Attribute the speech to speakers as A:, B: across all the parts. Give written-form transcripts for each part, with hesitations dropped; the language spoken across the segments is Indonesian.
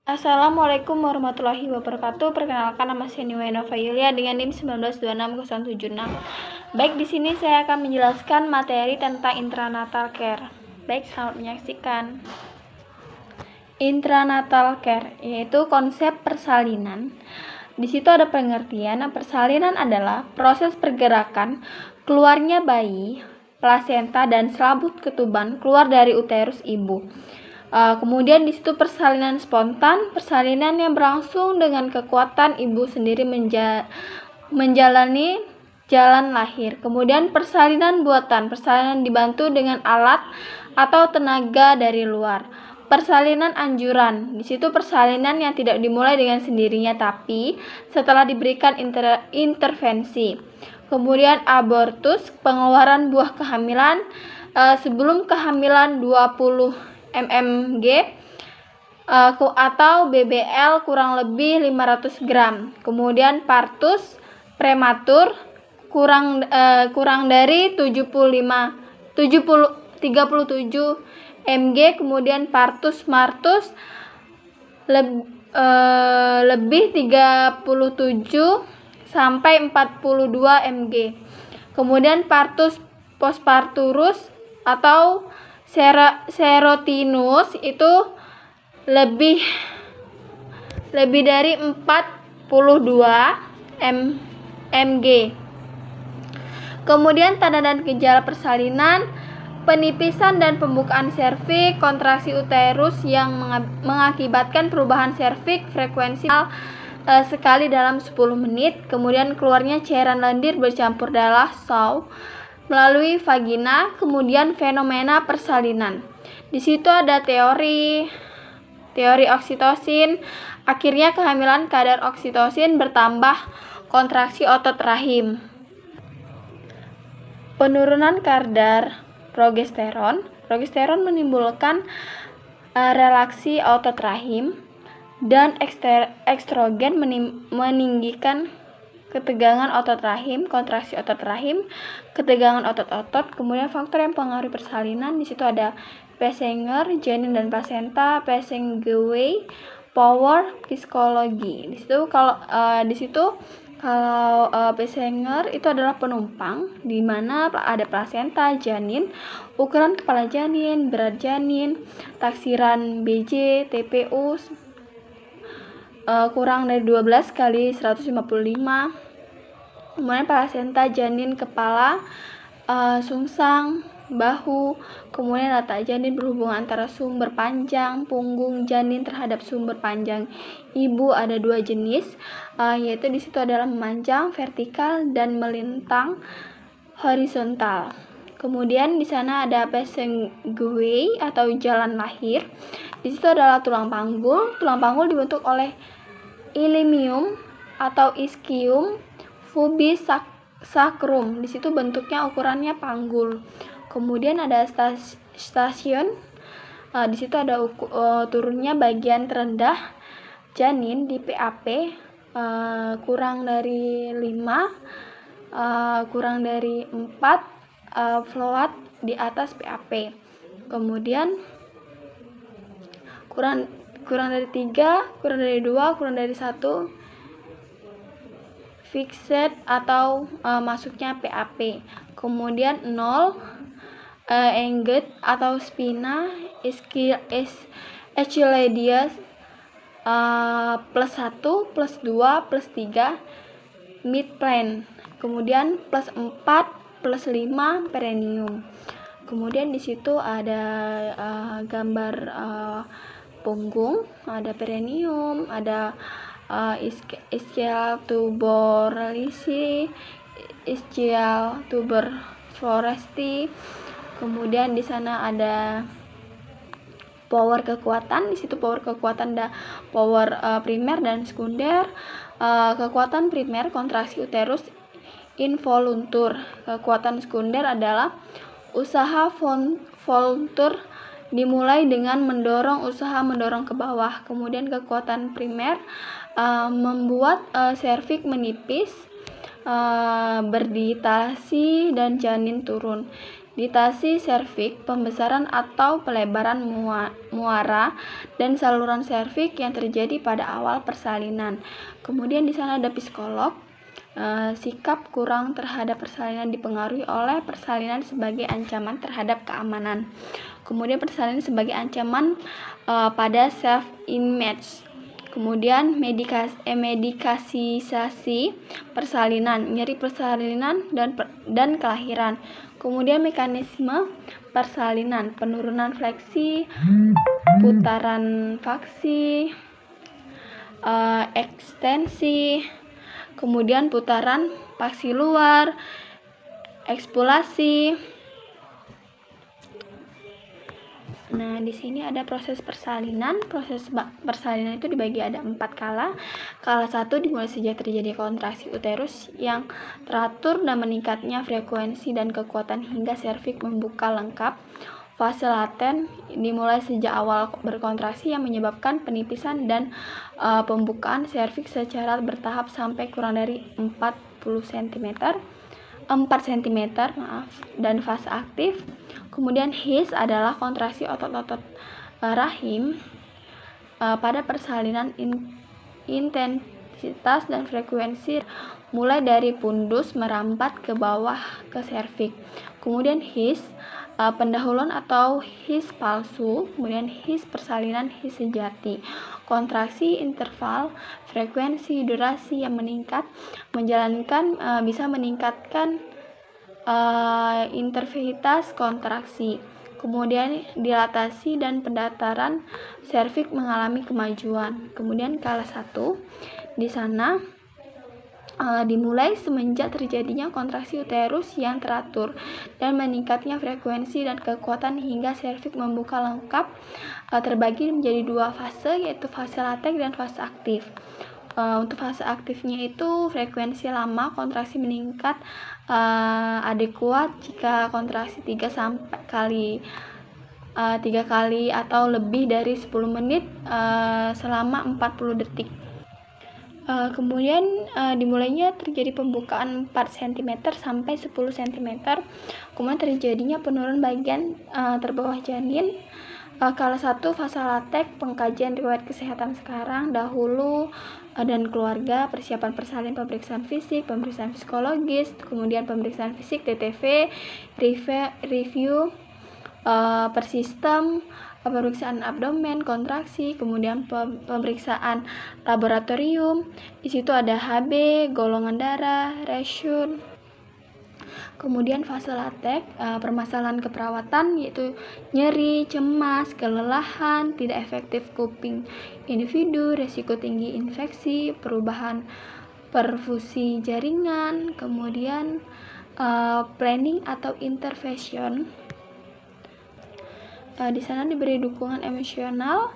A: Assalamualaikum warahmatullahi wabarakatuh. Perkenalkan, nama saya Niwainova Yulia dengan NIM 1926076. Baik, di sini saya akan menjelaskan materi tentang intranatal care. Baik, selamat menyaksikan. Intranatal care yaitu konsep persalinan. Di situ ada pengertian. Persalinan adalah proses pergerakan keluarnya bayi, plasenta dan selaput ketuban keluar dari uterus ibu. Kemudian di situ persalinan spontan, persalinan yang berlangsung dengan kekuatan ibu sendiri menjalani jalan lahir. Kemudian persalinan buatan, persalinan dibantu dengan alat atau tenaga dari luar. Persalinan anjuran, di situ persalinan yang tidak dimulai dengan sendirinya tapi setelah diberikan intervensi. Kemudian abortus, pengeluaran buah kehamilan sebelum kehamilan 20 mmg atau BBL kurang lebih 500 gram. Kemudian partus prematur kurang dari 37 mg. Kemudian partus martus lebih 37 sampai 42 mg. Kemudian partus postparturus atau serotinus itu lebih dari 42 mg. Kemudian tanda dan gejala persalinan: penipisan dan pembukaan serviks, kontraksi uterus yang mengakibatkan perubahan serviks frekuensi sekali dalam 10 menit. Kemudian keluarnya cairan lendir bercampur darah melalui vagina. Kemudian fenomena persalinan. Di situ ada teori oksitosin. Akhirnya kehamilan, kadar oksitosin bertambah, kontraksi otot rahim. Penurunan kadar progesteron. Progesteron menimbulkan relaksi otot rahim, dan estrogen meninggikan ketegangan otot rahim, kontraksi otot rahim, ketegangan otot-otot. Kemudian faktor yang mempengaruhi persalinan, di situ ada Pessanger, janin dan plasenta, Pessengway, power, psikologi. Di situ kalau Pessanger itu adalah penumpang, di mana ada plasenta, janin, ukuran kepala janin, berat janin, taksiran BJ, TPU kurang dari 12 kali 155. Kemudian plasenta, janin, kepala, sungsang, bahu. Kemudian letak janin berhubungan antara sumber panjang punggung janin terhadap sumber panjang ibu. Ada dua jenis, yaitu di situ adalah memanjang vertikal dan melintang horizontal. Kemudian di sana ada Pessengway atau jalan lahir. Di situ adalah tulang panggul. Tulang panggul dibentuk oleh ilium atau ischium, pubis, sacrum. Di situ bentuknya ukurannya panggul. Kemudian ada stasiun. Di situ ada turunnya bagian terendah janin di PAP kurang dari 5, kurang dari 4 float di atas PAP. Kemudian kurang dari 3, kurang dari 2, kurang dari 1 fixed atau masuknya PAP. Kemudian 0 engaged atau spina, Achilledias plus 1, plus 2, plus 3 midplane. Kemudian plus 4, plus 5 perineum. Kemudian di situ ada gambar punggung, ada perineum, ada ischial tuberosity, ischial tuberosity. Kemudian di sana ada power kekuatan. Di situ power kekuatan ada power primer dan sekunder. Kekuatan primer kontraksi uterus involuntur. Kekuatan sekunder adalah usaha voluntur dimulai dengan mendorong ke bawah. Kemudian kekuatan primer membuat serviks menipis, berdilatasi dan janin turun. Dilatasi serviks, pembesaran atau pelebaran muara dan saluran serviks yang terjadi pada awal persalinan. Kemudian di sana ada psikolog. Sikap kurang terhadap persalinan dipengaruhi oleh persalinan sebagai ancaman terhadap keamanan. Kemudian persalinan sebagai ancaman pada self-image. Kemudian medikasisasi persalinan, nyeri persalinan dan kelahiran. Kemudian mekanisme persalinan, penurunan fleksi, putaran faksi, ekstensi, kemudian putaran faksi luar, ekspulasi. Nah, di sini ada proses persalinan. Proses persalinan itu dibagi ada 4 kala. Kala 1 dimulai sejak terjadi kontraksi uterus yang teratur dan meningkatnya frekuensi dan kekuatan hingga serviks membuka lengkap. Fase laten dimulai sejak awal berkontraksi yang menyebabkan penipisan dan pembukaan serviks secara bertahap sampai kurang dari 4 cm, dan fase aktif. Kemudian HIS adalah kontraksi otot-otot rahim pada persalinan intensitas dan frekuensi mulai dari pundus merambat ke bawah ke serviks. Kemudian HIS pendahuluan atau HIS palsu, kemudian HIS persalinan, HIS sejati. Kontraksi interval, frekuensi, durasi yang meningkat bisa meningkatkan intensitas kontraksi. Kemudian dilatasi dan pendataran serviks mengalami kemajuan. Kemudian kala 1 di sana dimulai semenjak terjadinya kontraksi uterus yang teratur dan meningkatnya frekuensi dan kekuatan hingga serviks membuka lengkap. Terbagi menjadi 2 fase, yaitu fase laten dan fase aktif. Untuk fase aktifnya itu frekuensi lama, kontraksi meningkat adekuat jika kontraksi 3 kali atau lebih dari 10 menit selama 40 detik. Kemudian dimulainya terjadi pembukaan 4 cm sampai 10 cm. Kemudian terjadinya penurunan bagian terbawah janin. Kala 1 fase laten, pengkajian riwayat kesehatan sekarang, dahulu dan keluarga, persiapan persalinan, pemeriksaan fisik, pemeriksaan psikologis, kemudian pemeriksaan fisik TTV, review persistem, pemeriksaan abdomen, kontraksi, kemudian pemeriksaan laboratorium. Di situ ada HB, golongan darah, reshun. Kemudian fase laten, permasalahan keperawatan yaitu nyeri, cemas, kelelahan, tidak efektif coping individu, resiko tinggi infeksi, perubahan perfusi jaringan, kemudian planning atau intervention. Di sana diberi dukungan emosional,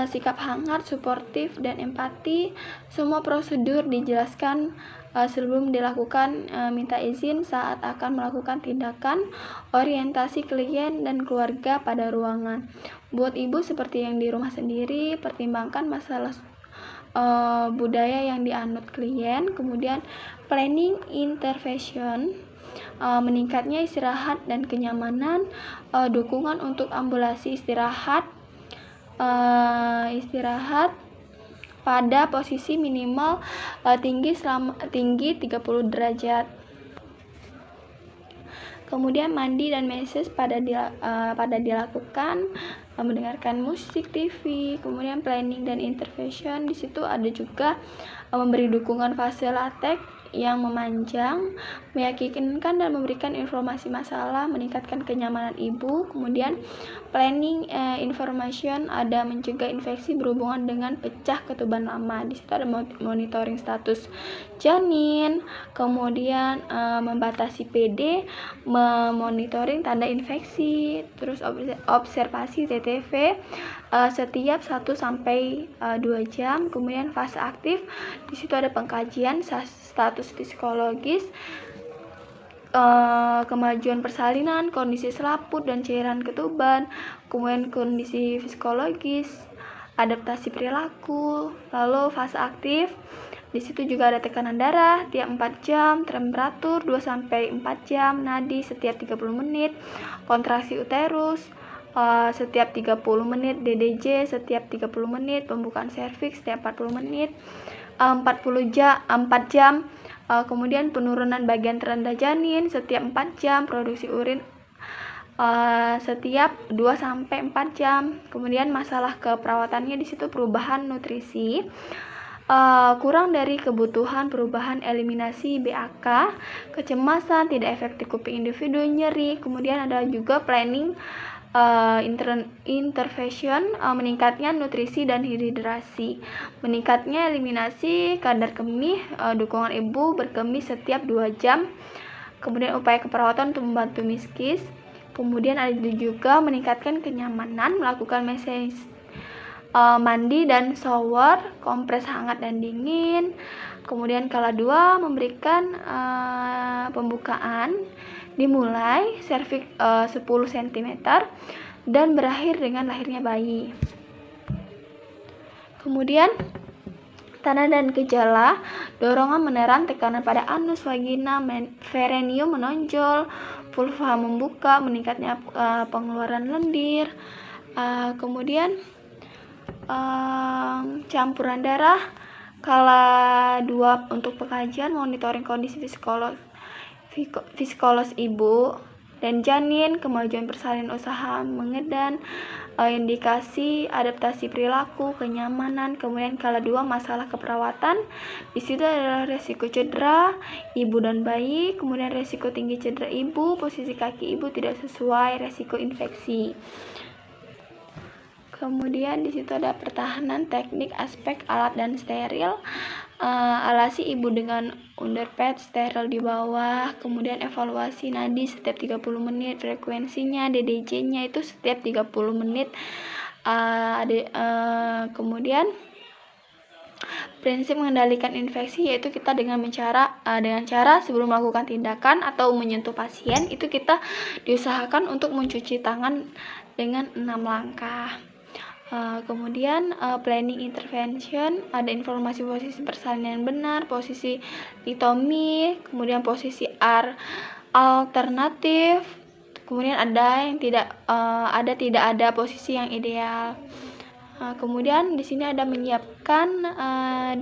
A: sikap hangat, suportif, dan empati. Semua prosedur dijelaskan sebelum dilakukan, minta izin saat akan melakukan tindakan, orientasi klien dan keluarga pada ruangan. Buat ibu seperti yang di rumah sendiri, pertimbangkan masalah budaya yang dianut klien. Kemudian planning intervention, meningkatnya istirahat dan kenyamanan, dukungan untuk ambulasi istirahat pada posisi minimal tinggi 30 derajat. Kemudian mandi dan massage pada dilakukan, mendengarkan musik, TV. Kemudian planning dan intervention, di situ ada juga memberi dukungan fase laten yang memanjang, meyakinkan dan memberikan informasi masalah, meningkatkan kenyamanan ibu. Kemudian planning information ada mencegah infeksi berhubungan dengan pecah ketuban lama. Di situ ada monitoring status janin, kemudian membatasi PD, memonitoring tanda infeksi, terus observasi TTV setiap 1 sampai 2 jam. Kemudian fase aktif, di situ ada pengkajian status psikologis, kemajuan persalinan, kondisi selaput dan cairan ketuban, kemudian kondisi psikologis, adaptasi perilaku. Lalu fase aktif Di situ juga ada tekanan darah tiap 4 jam, temperatur 2-4 jam, nadi setiap 30 menit, kontraksi uterus setiap 30 menit, DDJ setiap 30 menit, pembukaan serviks setiap 40 menit, 4 jam, kemudian penurunan bagian terendah janin setiap 4 jam, produksi urin setiap 2-4 jam. Kemudian masalah keperawatannya di situ perubahan nutrisi, kurang dari kebutuhan, perubahan eliminasi BAK, kecemasan, tidak efektif kuping individu, nyeri. Kemudian ada juga planning intervention, meningkatnya nutrisi dan hidrasi, meningkatnya eliminasi kadar kemih, dukungan ibu berkemih setiap 2 jam. Kemudian upaya keperawatan untuk membantu miskis. Kemudian ada juga meningkatkan kenyamanan, melakukan mandi dan shower, kompres hangat dan dingin. Kemudian kala 2 memberikan pembukaan dimulai serviks 10 cm dan berakhir dengan lahirnya bayi. Kemudian tanda dan gejala, dorongan meneran, tekanan pada anus, vagina, perineum menonjol, vulva membuka, meningkatnya pengeluaran lendir. Kemudian campuran darah. Kala 2 untuk pengkajian, monitoring kondisi psikologis ibu dan janin, kemajuan persalinan usaha mengedan, indikasi adaptasi perilaku, kenyamanan. Kemudian kala 2 masalah keperawatan. Di situ adalah resiko cedera ibu dan bayi, kemudian resiko tinggi cedera ibu, posisi kaki ibu tidak sesuai, resiko infeksi. Kemudian di situ ada pertahanan, teknik, aspek, alat dan steril. Alasi ibu dengan underpad, steril di bawah. Kemudian evaluasi nadi setiap 30 menit, frekuensinya, DDJ-nya itu setiap 30 menit. Kemudian prinsip mengendalikan infeksi yaitu kita dengan cara sebelum melakukan tindakan atau menyentuh pasien itu kita diusahakan untuk mencuci tangan dengan 6 langkah. Kemudian planning intervention, ada informasi posisi persalinan yang benar, posisi litomi, kemudian posisi alternatif, kemudian ada yang tidak ada posisi yang ideal. Kemudian di sini ada menyiapkan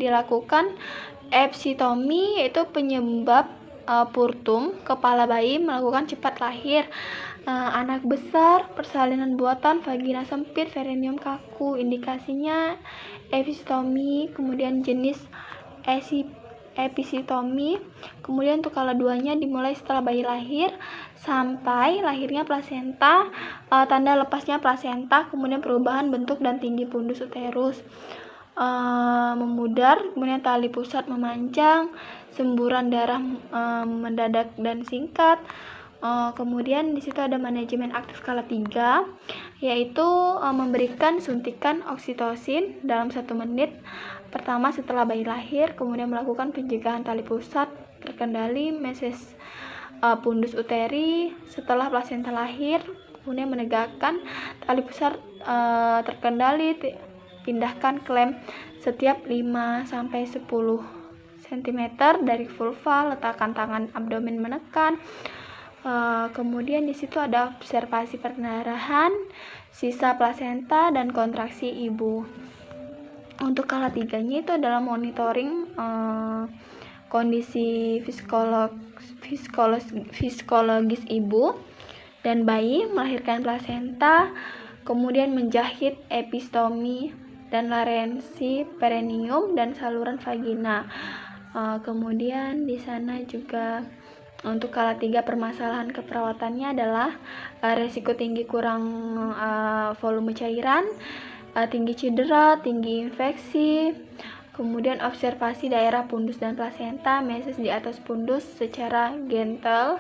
A: dilakukan episiotomi, yaitu penyebab purtum kepala bayi, melakukan cepat lahir, anak besar, persalinan buatan, vagina sempit, perineum kaku, indikasinya episiotomi. Kemudian jenis episiotomi. Kemudian untuk kala 2-nya dimulai setelah bayi lahir sampai lahirnya plasenta, tanda lepasnya plasenta, kemudian perubahan bentuk dan tinggi fundus uterus, memudar, kemudian tali pusat memanjang, semburan darah mendadak dan singkat. Kemudian di situ ada manajemen aktif skala 3, yaitu memberikan suntikan oksitosin dalam 1 menit pertama setelah bayi lahir, kemudian melakukan pencegahan tali pusat terkendali, meses fundus uteri setelah plasenta lahir, kemudian menegakkan tali pusat terkendali, pindahkan klem setiap 5-10 cm dari vulva, letakkan tangan abdomen menekan. Kemudian di situ ada observasi perdarahan, sisa plasenta dan kontraksi ibu. Untuk kala 3-nya itu adalah monitoring kondisi psikologis ibu dan bayi, melahirkan plasenta, kemudian menjahit episiotomi dan larensi perineum dan saluran vagina. Kemudian di sana juga untuk kala 3 permasalahan keperawatannya adalah resiko tinggi kurang volume cairan, tinggi cedera, tinggi infeksi, kemudian observasi daerah fundus dan plasenta, meses di atas fundus secara gentle,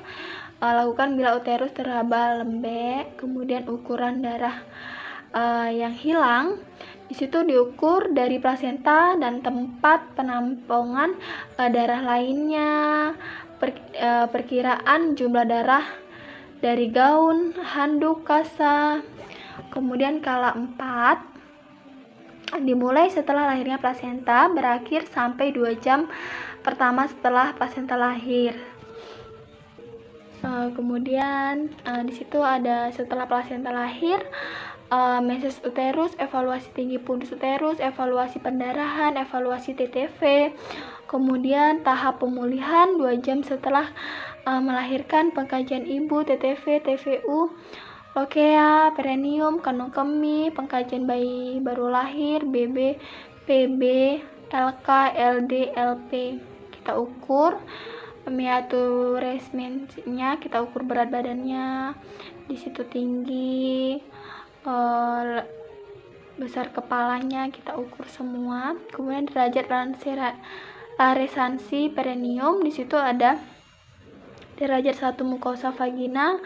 A: lakukan bila uterus teraba lembek, kemudian ukuran darah yang hilang di situ diukur dari plasenta dan tempat penampungan darah lainnya, perkiraan jumlah darah dari gaun, handuk, kasa. Kemudian kala 4 dimulai setelah lahirnya plasenta, berakhir sampai 2 jam pertama setelah plasenta lahir. Kemudian di situ ada setelah plasenta lahir, meses uterus, evaluasi tinggi pundus uterus, evaluasi pendarahan, evaluasi TTV, kemudian tahap pemulihan 2 jam setelah melahirkan, pengkajian ibu, TTV, TVU, lokea, perineum, kandung kemih, pengkajian bayi baru lahir, BB, PB, LK, LD, LP. Kita ukur meaturesmensinya, kita ukur berat badannya, di situ tinggi, besar kepalanya kita ukur semua. Kemudian derajat laresansi perineum, di situ ada derajat 1 mukosa vagina,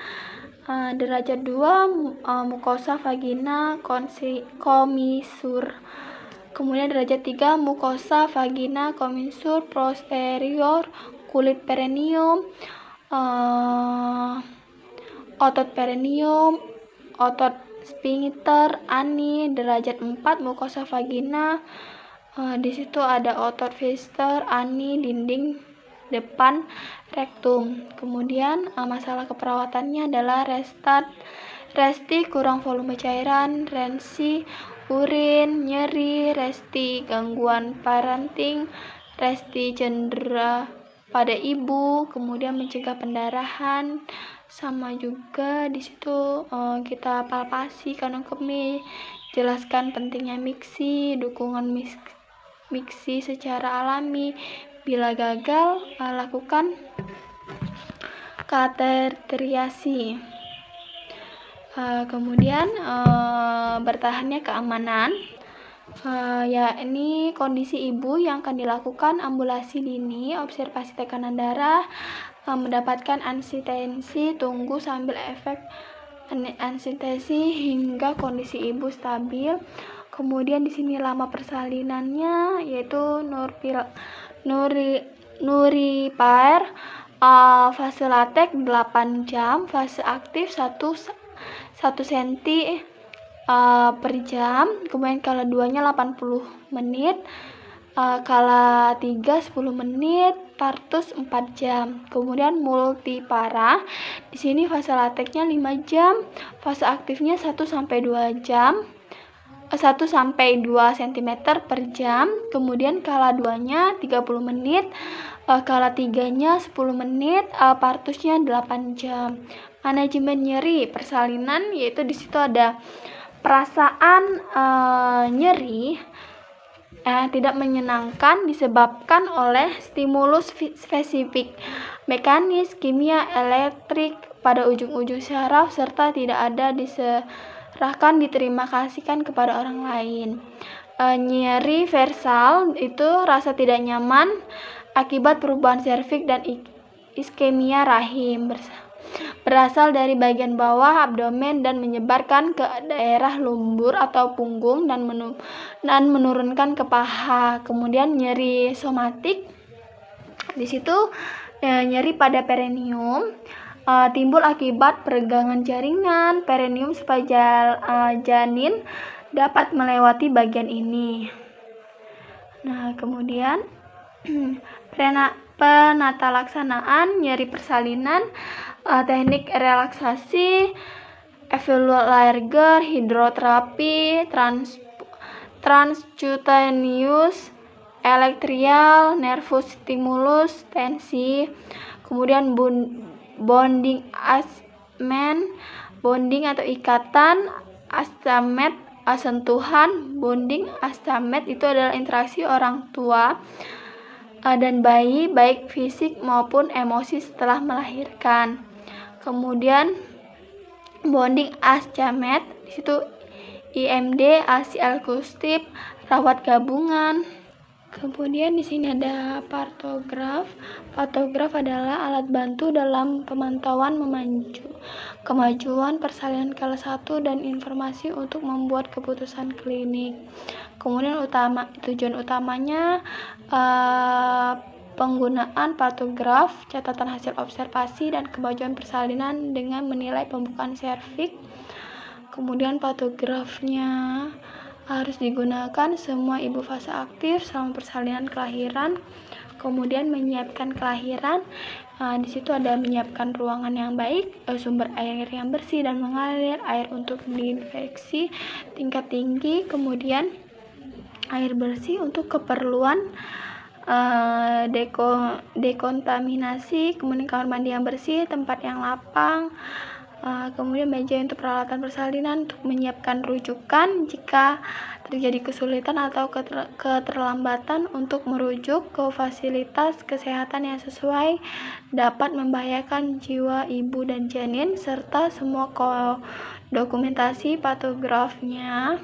A: derajat 2 mukosa vagina komisur. Kemudian derajat 3 mukosa vagina komisur posterior, kulit perineum, otot perineum, otot sphincter, ani. Derajat 4 mukosa vagina, di situ ada otot Pfister, ani, dinding depan rektum. Kemudian masalah keperawatannya adalah resti kurang volume cairan, rensi urin, nyeri, resti gangguan parenting, resti cedera pada ibu, kemudian mencegah pendarahan. Sama juga di situ kita palpasi kandung kemih, jelaskan pentingnya miksi, dukungan miksi secara alami. Bila gagal, lakukan kateterisasi. Kemudian bertahannya keamanan, yakni kondisi ibu yang akan dilakukan ambulasi dini, observasi tekanan darah, mendapatkan anestesi, tunggu sambil efek anestesi hingga kondisi ibu stabil. Kemudian di sini lama persalinannya yaitu Nuripair, fase latek 8 jam, fase aktif 1 cm per jam, kemudian kala 2-nya 80 menit, kala 3 10 menit, partus 4 jam. Kemudian multipara, di sini fase lateknya 5 jam, fase aktifnya 1 sampai 2 jam, 1 sampai 2 cm per jam. Kemudian kala 2-nya 30 menit, kala 3-nya 10 menit, partusnya 8 jam. Manajemen nyeri persalinan, yaitu di situ ada perasaan nyeri tidak menyenangkan disebabkan oleh stimulus spesifik, mekanis, kimia, elektrik pada ujung-ujung syaraf, serta tidak ada diserahkan diterima kasihkan kepada orang lain. Nyeri versal itu rasa tidak nyaman akibat perubahan serviks dan iskemia rahim, berasal dari bagian bawah abdomen dan menyebarkan ke daerah lumbur atau punggung dan menurunkan ke paha. Kemudian nyeri somatik, di situ nyeri pada perineum, timbul akibat peregangan jaringan perineum supaya janin dapat melewati bagian ini. Nah, kemudian penata laksanaan nyeri persalinan, teknik relaksasi, evaluator, hidroterapi, transcutaneous, elektrial, nervous stimulus, tensi. Kemudian bonding atau ikatan, astamet, sentuhan. Bonding astamet itu adalah interaksi orang tua dan bayi, baik fisik maupun emosi setelah melahirkan. Kemudian bonding ascamet, di situ IMD, ASI akustik, rawat gabungan. Kemudian di sini ada partograf. Partograf adalah alat bantu dalam pemantauan kemajuan persalinan kala 1 dan informasi untuk membuat keputusan klinik. Kemudian tujuan utamanya penggunaan partograf, catatan hasil observasi dan kemajuan persalinan dengan menilai pembukaan serviks. Kemudian partografnya harus digunakan semua ibu fase aktif selama persalinan kelahiran. Kemudian menyiapkan kelahiran, di situ ada menyiapkan ruangan yang baik, sumber air yang bersih dan mengalir, air untuk diinfeksi tingkat tinggi, kemudian air bersih untuk keperluan dekontaminasi, kemudian kamar mandi yang bersih, tempat yang lapang, kemudian meja untuk peralatan persalinan, untuk menyiapkan rujukan jika terjadi kesulitan atau keterlambatan untuk merujuk ke fasilitas kesehatan yang sesuai dapat membahayakan jiwa ibu dan janin, serta semua dokumentasi patografnya.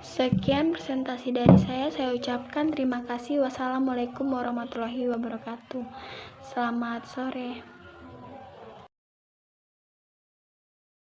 A: Sekian presentasi dari saya ucapkan terima kasih. Wassalamualaikum warahmatullahi wabarakatuh. Selamat sore.